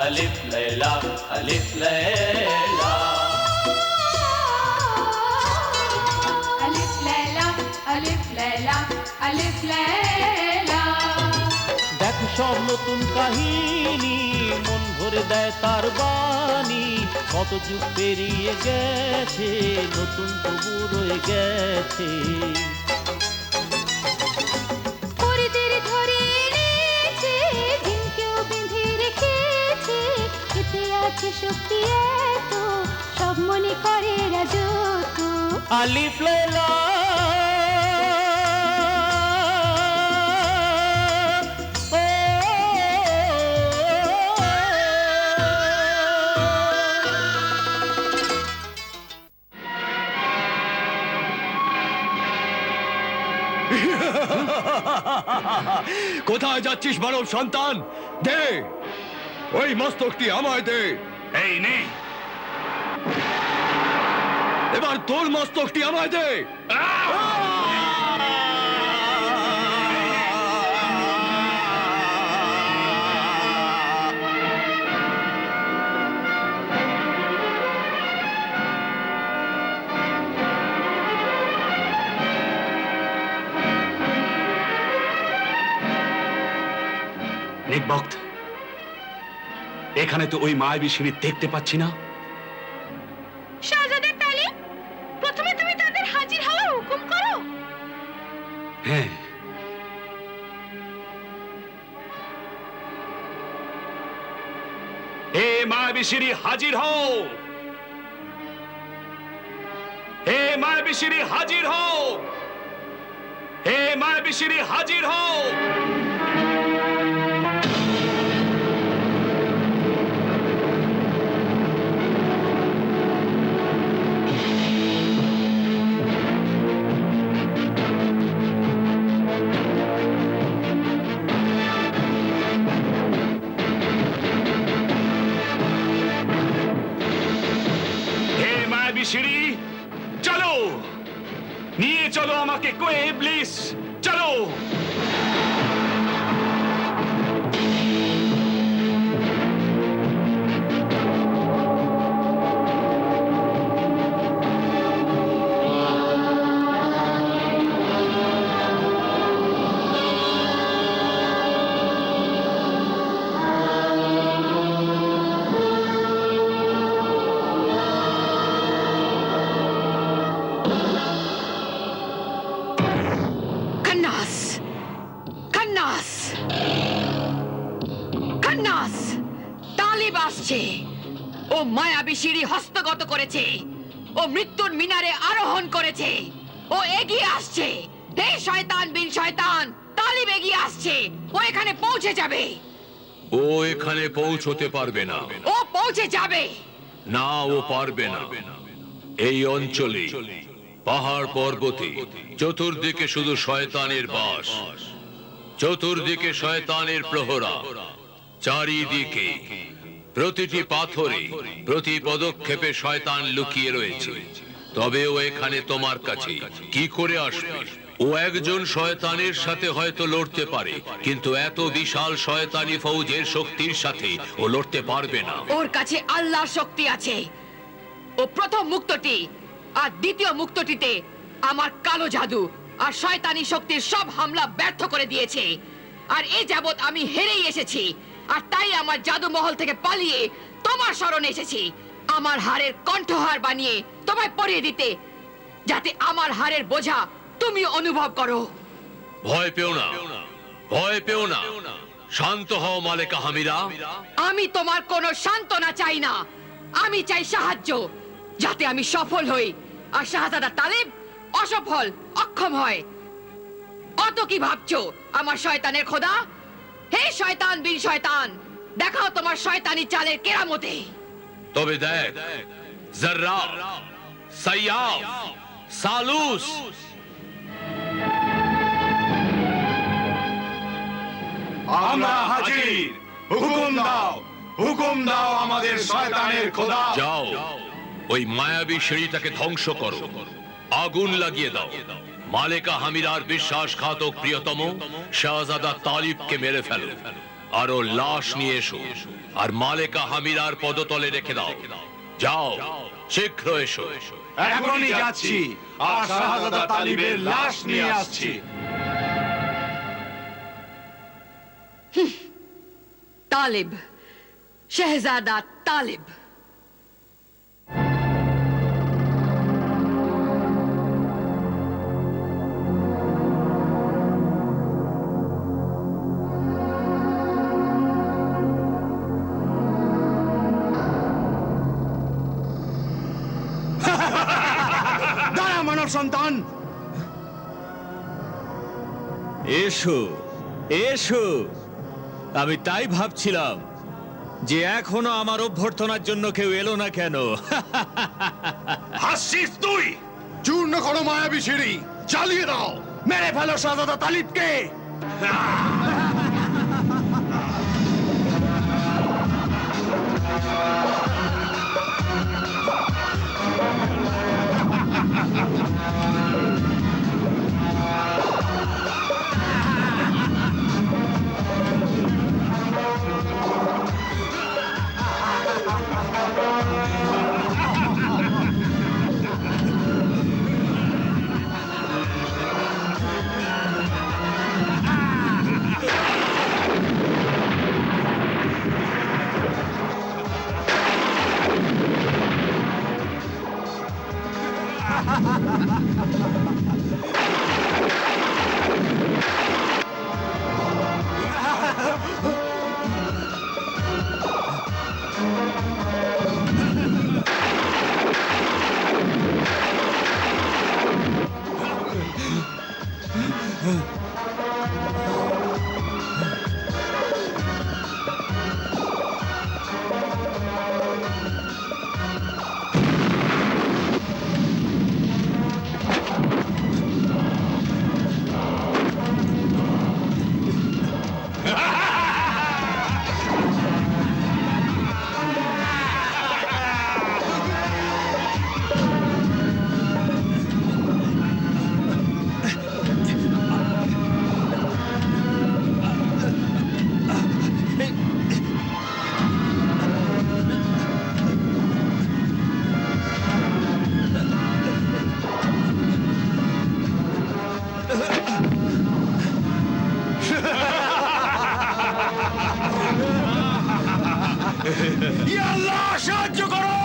अलिफ लैला अलिफ लैला अलिफ लैला अलिफ लैला अलिफ लैला। দেখো সব নতুন কাহিনী মন ভরে দেয় তার বাণী কত যুগ পেরিয়ে গেছে নতুন তবু রয়ে গেছে পরিদের ধরে এনেছে ঝিমকেও বেঁধে রেখেছে এতে আছে শক্তি এত সব মনে করে রাজত্ব। আলিফ লাইলা কোথায় যাচ্ছিস মানব সন্তান? দে ওই মস্তকটি আমায় দে। এই নে। এবার তোর মস্তকটি আমায় দে। নির্বক্ত, এখানে তো ওই মায়াবী সিঁড়ি দেখতে পাচ্ছি না। শাহজাদা তালিম, প্রথমে তুমি তাদের হাজির হওয়ার হুকুম করো। হ্যাঁ, হে মায়াবী সিঁড়ি হাজির হও, হে মায়াবী সিঁড়ি হাজির হও, হে মায়াবী সিঁড়ি হাজির হও। সিঁড়ি চলো, নিয়ে চলো আমাকে কোয়ে ইবলিস, চলো। ও মায়াবী সিঁড়ি হস্তগত করেছে, ও মৃত্যুর মিনারে আরোহণ করেছে, ও এগিয়ে আসছে। হে শয়তান বিন শয়তান, তালিব এগিয়ে আসছে, ও এখানে পৌঁছে যাবে। ও এখানে পৌঁছতে পারবে না। ও পৌঁছে যাবে না, ও পারবে না। এই অঞ্চলে পাহাড় পর্বতে চতুর্দিকে শুধু শয়তানের বাস, চতুর্দিকে শয়তানের প্রহরা, চারিদিকে প্রতিটি পাথরে প্রতি পদক্ষেপে শয়তান লুকিয়ে রয়েছে। তবে ও এখানে তোমার কাছে কি করে আসবে? ও একজন শয়তানের সাথে হয়তো লড়তে পারে, কিন্তু এত বিশাল শয়তানি ফৌজের শক্তির সাথে ও লড়তে পারবে না। ওর কাছে আল্লাহর শক্তি আছে। ও প্রথম মুক্তটি আর দ্বিতীয় মুক্তটিতে আমার কালো জাদু আর শয়তানি শক্তির সব হামলা ব্যর্থ করে দিয়েছে। আর এই যাবৎ আমি হেরেই এসেছি, আর তাই আমার জাদু মহল থেকে পালিয়ে তোমার শরণে এসেছি, আমার হাড়ের কণ্ঠহার বানিয়ে তোমায় পরিয়ে দিতে, যাতে আমার হাড়ের বোঝা তুমি অনুভব করো। ভয় পেও না, ভয় পেও না, শান্ত হও মালেকা হামিরা। আমি তোমার কোনো সান্ত্বনা চাই না, আমি চাই সাহায্য, যাতে আমি সফল হই আর শাহজাদা তালিব অসফল অক্ষম হয়। অত কি ভাবছো আমার শয়তানের খোদা? হে শয়তান বিন শয়তান, দেখাও তোমার শয়তানি চালের কেরামতে। তবে দেখ, জাররা, সাইয়াফ, সালুস, আমরা হাজির। হুকুম দাও, হুকুম দাও আমাদের শয়তানের খোদা। যাও ওই মায়াবী সিঁড়িটাকে ধ্বংস করো, আগুন লাগিয়ে দাও। মালেকা হামিরার বিশ্বাসঘাতক প্রিয়তম শাহজাদা তালিবকে মেরে ফেলো, আরো লাশ নিয়ে এসো আর মালেকা হামিরার পদতলে রেখে দাও। যাও, শীঘ্র এসো। এখনই যাচ্ছি আর শাহজাদা তালিবের লাশ নিয়ে আসছি। তালিব, শেহজাদা তালিব। দাঁড়া মানব সন্তান, এসো এসো। আমি তাই ভাবছিলাম যে এখনো আমার অভ্যর্থনার জন্য কেউ এলো না কেন। হাসছিস তুই? চূর্ণ করো মায়াবী সিঁড়ি, চালিয়ে দাও। মেরে ফেলো শাহজাদা তালিবকে। ইয়া আল্লাহ, সাহায্য করো।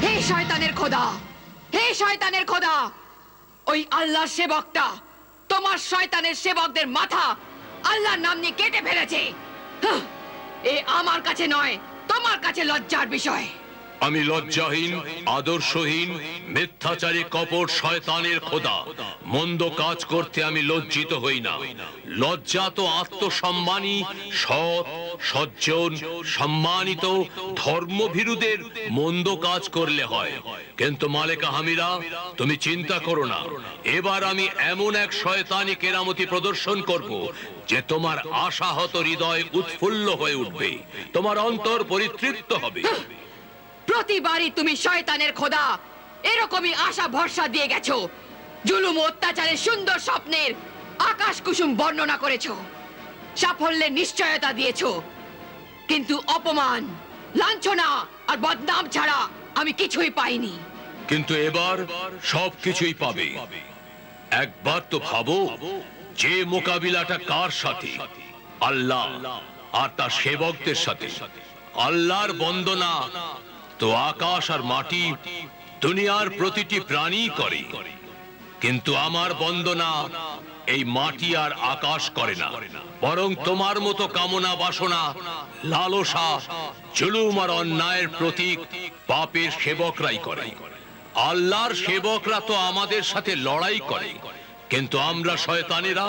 হে শয়তানের খোদা, হে শয়তানের খোদা, ওই আল্লাহর সেবকটা তোমার শয়তানের সেবকদের মাথা আল্লাহর নাম নিয়ে কেটে ফেলেছে। হাহ, এ আমার কাছে নয়, তোমার কাছে লজ্জার বিষয়। আমি লজ্জাহীন, আদর্শহীন, মিথ্যাচারী কপট শয়তানের খোদা। মন্দ কাজ করতে আমি লজ্জিত হই না। লজ্জা তো আত্মসম্মানী, সৎ, সজ্জন, সম্মানিত ধর্মভীরুদের মন্দ কাজ করলে হয়। কিন্তু মালেকা হামিরা, তুমি চিন্তা করো না। এবার আমি এমন এক শয়তানি কেরামতি প্রদর্শন করব যে তোমার আশাহত হৃদয় উৎফুল্ল হয়ে উঠবে, তোমার অন্তর পরিতৃপ্ত হবে। প্রতিবারই তুমি শয়তানের খোদা এরকমই আশা ভরসা দিয়ে গেছো। জুলুম ও অত্যাচারের সুন্দর স্বপ্নের আকাশ কুসুম বর্ণনা করেছো, সাফল্যের নিশ্চয়তা দিয়েছো, কিন্তু অপমান, লাঞ্ছনা আর বদনাম ছাড়া আমি কিছুই পাইনি। কিন্তু এবার সবকিছুই পাবে। একবার তো ভাবো, যে মোকাবিলাটা কার সাথে? আল্লাহ আর তার সেবকদের সাথে। আল্লাহর বন্দনা তো আকাশ আর মাটি, দুনিয়ার প্রতিটি প্রাণী করে, কিন্তু আমার বন্দনা এই মাটি আর আকাশ করে না, বরং তোমার মতো কামনা বাসনা, লালসা, জুলুম আর অন্যায়ের প্রতীক পাপের সেবকরাই করে। আল্লাহর সেবকরা তো আমাদের সাথে লড়াই করে, কিন্তু আমরা শয়তানেরা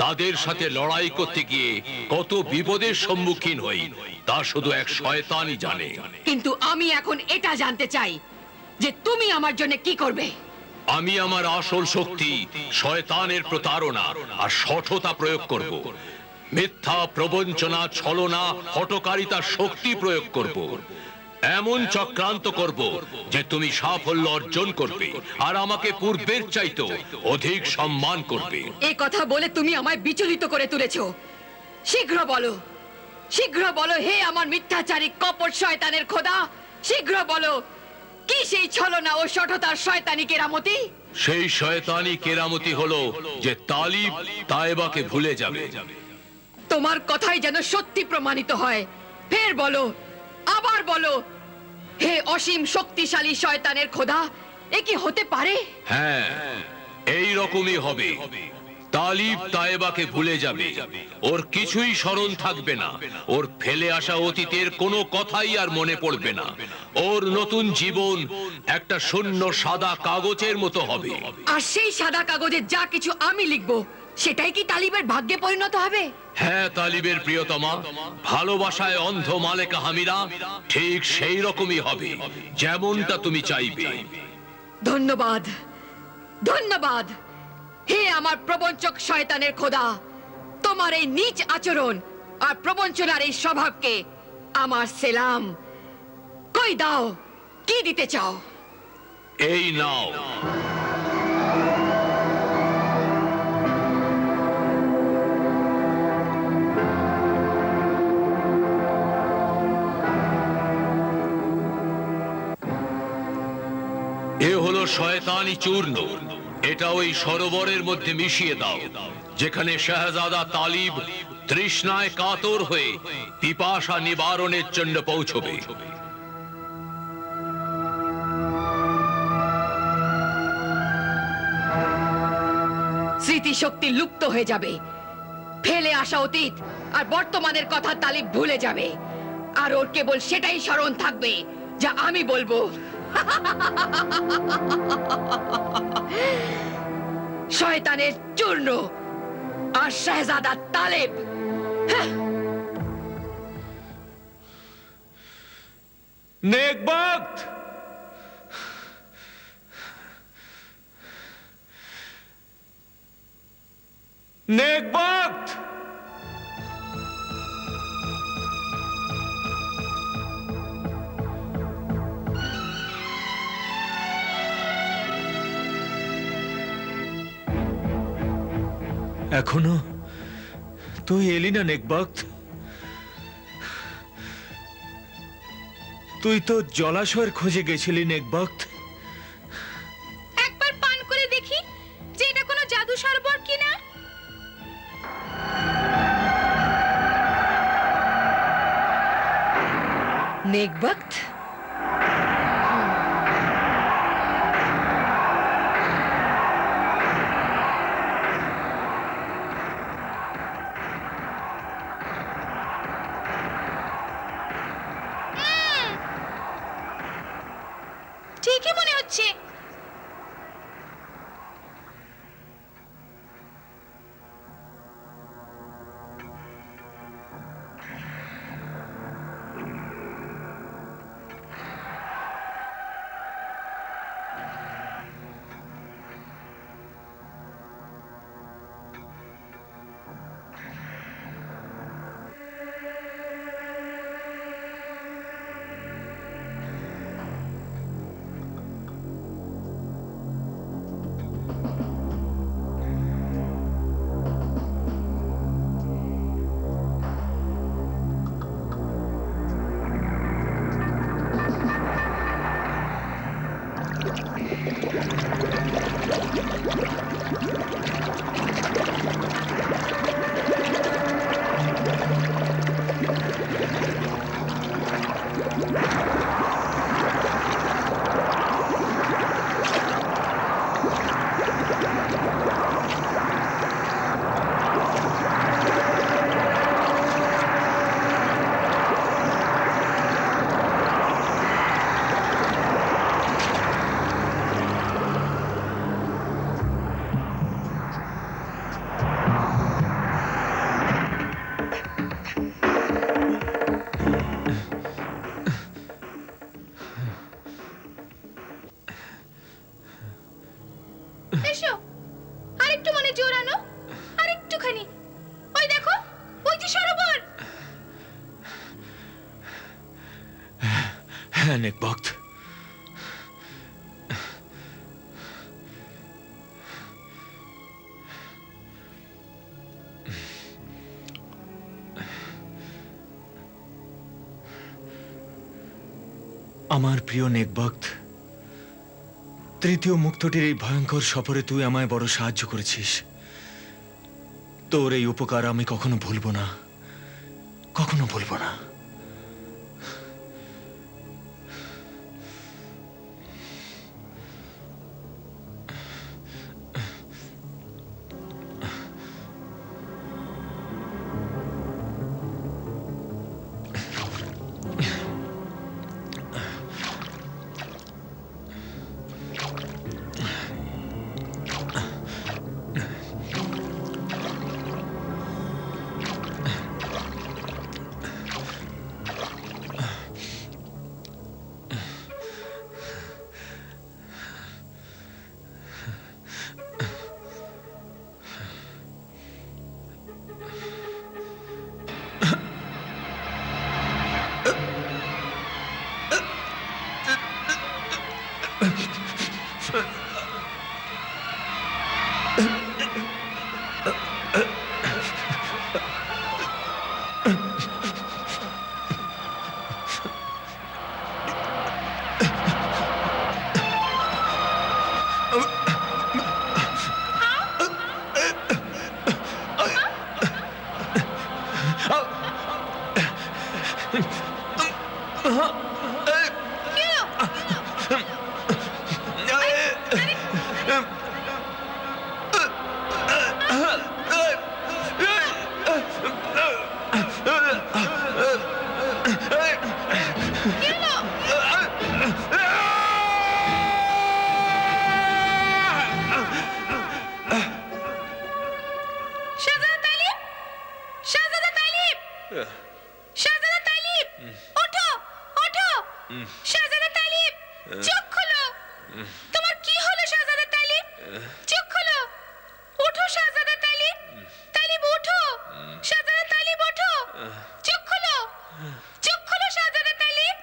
তাদের সাথে লড়াই করতে গিয়ে কত বিপদের সম্মুখীন হই তা শুধু এক শয়তানই জানে। কিন্তু আমি এখন এটা জানতে চাই যে তুমি আমার জন্য কি করবে। আমি আমার আসল শক্তি শয়তানের প্রতারণা আর সঠতা প্রয়োগ করব। মিথ্যা প্রবঞ্চনা, ছলনা, হঠকারিতা শক্তি প্রয়োগ করব। এমন চক্রান্ত করব যে তুমি সাফল্য অর্জন করবে আর আমাকে পূর্বের চাইতেও অধিক সম্মান করবে। এই কথা বলে তুমি আমায় বিচলিত করে তুলেছো। শীঘ্র বলো, শীঘ্র বলো, হে আমার মিথ্যাচারী কপট শয়তানের খোদা, শীঘ্র বলো, কি সেই ছলনা ও সঠতার শয়তানি কেরামতি? সেই শয়তানি কেরামতি হলো যে তালিব তায়েবাকে ভুলে যাবে। তোমার কথাই যেন সত্যি প্রমাণিত হয়। ফের বলো, আবার বলো, হে অসীম শক্তিশালী শয়তানের খোদা, এ কি হতে পারে? হ্যাঁ, এই রকমই হবে। তালিব তায়েবাকে ভুলে যাবে, ওর কিছুই স্মরণ থাকবে না, ওর ফেলে আসা অতীতের কোনো কথাই আর মনে পড়বে না। ওর নতুন জীবন একটা শূন্য সাদা কাগজের মতো হবে। আর সেই সাদা কাগজে যা কিছু আমি লিখবো, সেটাই কি তালিবের ভাগ্যে পরিণত হবে? হ্যাঁ তালিবের প্রিয়তমা, ভালোবাসায় অন্ধ মালেকা হামিরা ঠিক সেই রকমই হবে, যেমনটা তুমি চাইবে। ধন্যবাদ, ধন্যবাদ, হে আমার প্রবঞ্চক শয়তানের খোদা। তোমার এই নীচ আচরণ আর প্রবঞ্চনার এই স্বভাবকে আমার সেলাম। কই দাও, কি দিতে চাও? এই নাও। এ হলো শয়তানি চূর্ণ, এটা ওই সরোবরের মধ্যে মিশিয়ে দাও, যেখানে শাহজাদা তালিব তৃষ্ণায় কাতর হয়ে পিপাসা নিবারণের জন্য পৌঁছবে। স্মৃতিশক্তি লুপ্ত হয়ে যাবে, ফেলে আসা অতীত আর বর্তমানের কথা তালিব ভুলে যাবে, আর ওর কেবল সেটাই স্মরণ থাকবে যা আমি বলবো। শয়তানের চূর্ণ আর শাহজাদা তালেব। নেক বক্ত, নেক বক্ত। এখনো তুই এলি না নেকবক্ত? তুই তো জলাশয়ের খোঁজে গেছিলি নেকবক্ত। একবার পান করে দেখি যে এটা কোনো জাদু সরোবর কিনা। নেকবক্ত, ঠিকই মনে হচ্ছে। এসো আরেকটু মনে জোর আনো, আরেকটুখানি। ওই দেখো, ওই যে সরোবর। হ্যাঁ নেকবক্ত, আমার প্রিয় নেকবক্ত, তৃতীয় মুক্তটির এই ভয়ঙ্কর সফরে তুই আমায় বড় সাহায্য করেছিস। তোর এই উপকার আমি কখনো ভুলবো না, কখনো ভুলবো না। শাহজাদা তালিব, শাহজাদা তালিব, শাহজাদা তালিব, ওঠো, ওঠো। শাহজাদা তালিব, চোখ খোলো। তোমার কি হলো শাহজাদা তালিব? চোখ খোলো। ওঠো শাহজাদা তালিব, তালিব ওঠো। শাহজাদা তালিব ওঠো, চোখ খোলো। চোখ খোলো শাহজাদা তালিব,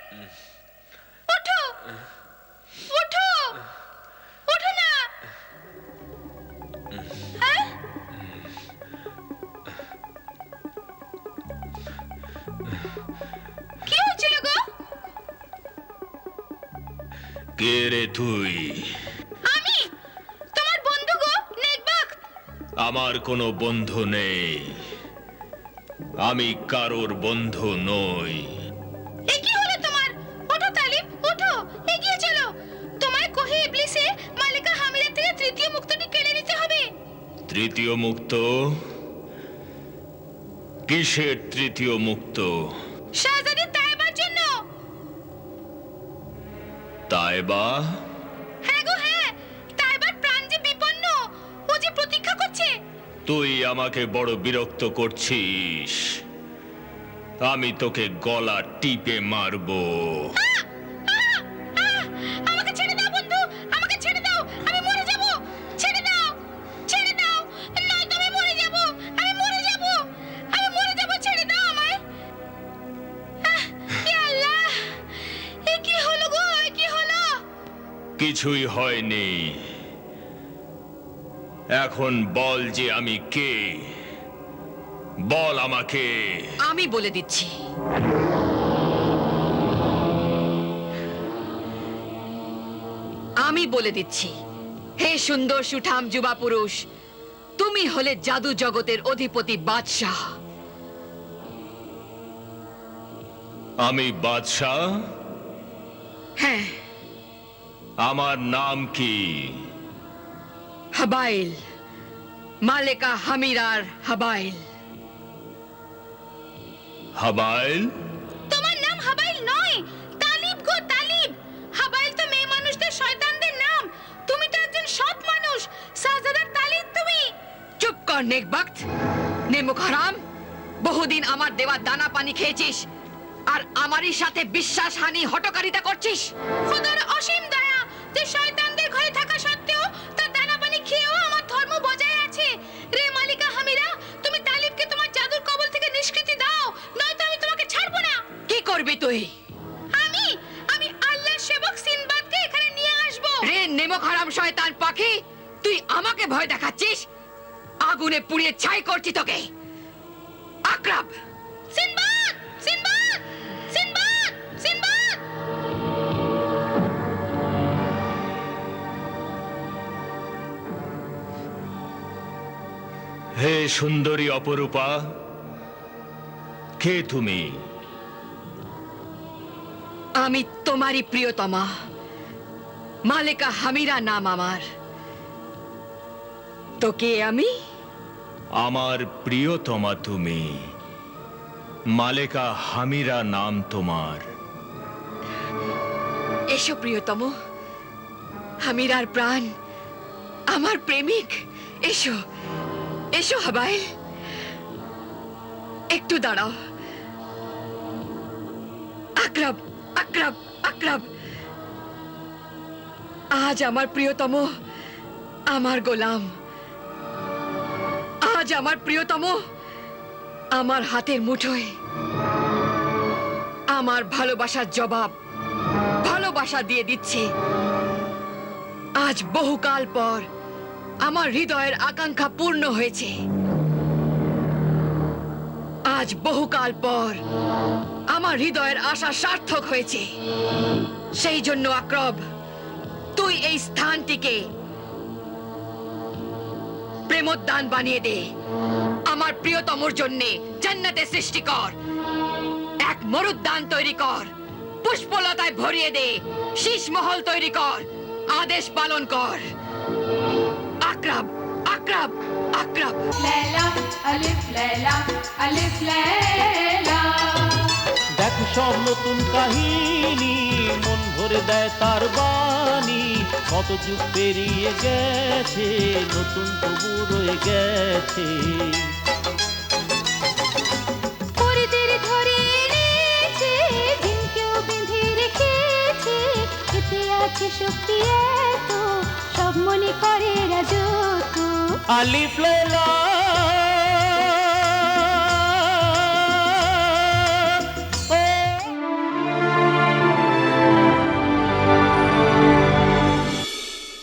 ওঠো, ওঠো, ওঠো না। হ্যাঁ, কি হয়েছিল গো? কে রে তুই? আমি তোমার বন্ধু গো, নেকবক্ত। আমার কোনো বন্ধু নেই, আমি কারোর বন্ধু নই। এ কি হলো তোমার? ওঠো তালিব, ওঠো, এগিয়ে চলো। তোমায় কোহে ইবলিসে মালিকা হামিরা থেকে তৃতীয় মুক্তটি কেড়ে নিতে হবে। তৃতীয় মুক্ত? কিসের তৃতীয় মুক্ত? শাহজাদি তাইবার জন্য। তাইবা? হ্যাঁ গো হ্যাঁ, তাইবার প্রাণ যে বিপন্ন, ও যে প্রতীক্ষা করছে। তুই আমাকে বড় বিরক্ত করছিস, আমি তোকে গলা টিপে মারবো। আমাকে ছেড়ে দাও বন্ধু, আমাকে ছেড়ে দাও, আমি মরে যাব। ছেড়ে দাও, ছেড়ে দাও, নয়তো আমি মরে যাব, আমি মরে যাব, আমি মরে যাব। ছেড়ে দাও আমায়। ইয়া আল্লাহ, এ কি হলো গো, এ কি হলো? কিছুই হয়নি। এখন বল যে আমি কে, বল আমাকে। আমি বলে দিচ্ছি। আমি বলে দিচ্ছি, হে সুন্দর সুঠাম যুবা পুরুষ, তুমি হলে জাদু জগতের অধিপতি বাদশাহ। আমি বাদশাহ? হ্যাঁ, আমার নাম কি? হাবাইল, মালেকা হামিরার হাবাইল। হাবাইল? তোমার নাম হাবাইল নয়, তালিব গো, তালিব। হাবাইল তো মেয়ে মানুষদের শয়তানদের নাম। তুমি তো একজন সৎ মানুষ, শাহজাদা তালিব তুমি। চুপ কর নেকবক্ত, নেমুখ হারাম। বহুদিন আমার দেওয়া দানা পানি খেয়েছিস, আর আমারই সাথে বিশ্বাসহানি হটকারিতা করছিস। খোদার অসীম দয়া যে শয়তানদের ঘরে থাকা সত্ত্বেও তার দানা পানি শয়তান পাখি, তুই আমাকে ভয় দেখাচ্ছিস? আগুনে পুড়িয়ে ছাই করছি তোকে। আকরাব, সিনবাদ সিনবাদ সিনবাদ সিনবাদ হে সুন্দরী অপরূপা, কে তুমি? আমি তোমারই প্রিয়তমা, মালেকা হামিরা নাম আমার। তো কে আমি? আমার প্রিয়তমা তুমি, মালেকা হামিরা নাম তোমার। এসো প্রিয়তম, হামিরার প্রাণ, আমার প্রেমিক, এসো এসো হাবাইল, একটু দাঁড়াও। আকরাব, আকরাব, আকরাব, আজ আমার প্রিয়তম আমার গোলাম, আজ আমার প্রিয়তম আমার হাতের মুঠোয়। আমার ভালোবাসার জবাব ভালোবাসা দিয়ে দিচ্ছে। আজ বহুকাল পর আমার হৃদয়ের আকাঙ্ক্ষা পূর্ণ হয়েছে। আজ বহুকাল পর আমার হৃদয়ের আশা সার্থক হয়েছে। সেই জন্য আকরব, তুই এই স্থানটিকে প্রেমোদ্যান বানিয়ে দে। আমার প্রিয়তমর জন্যে জান্নাতে সৃষ্টি কর, এক মরুদ্যান তৈরি কর, পুষ্পলতায় ভরিয়ে দে, শীষ মহল তৈরি কর, আদেশ পালন কর। আকরাব, আকরাব, আকরাব। লায়লা আলিফ লায়লা আলিফ লায়লা দেখো সব নতুন কাহিনী, মন ভরে দেয় তার বাণী। কত যুগ পেরিয়ে গেছে, নতুন তবু রয়ে গেছে। পরিদের ধরে এনেছে, দিনকেও বেঁধে রেখেছে। এতে আছে শক্তি এত, সব মনে করে রাজত্ব। আলিফ লায়লা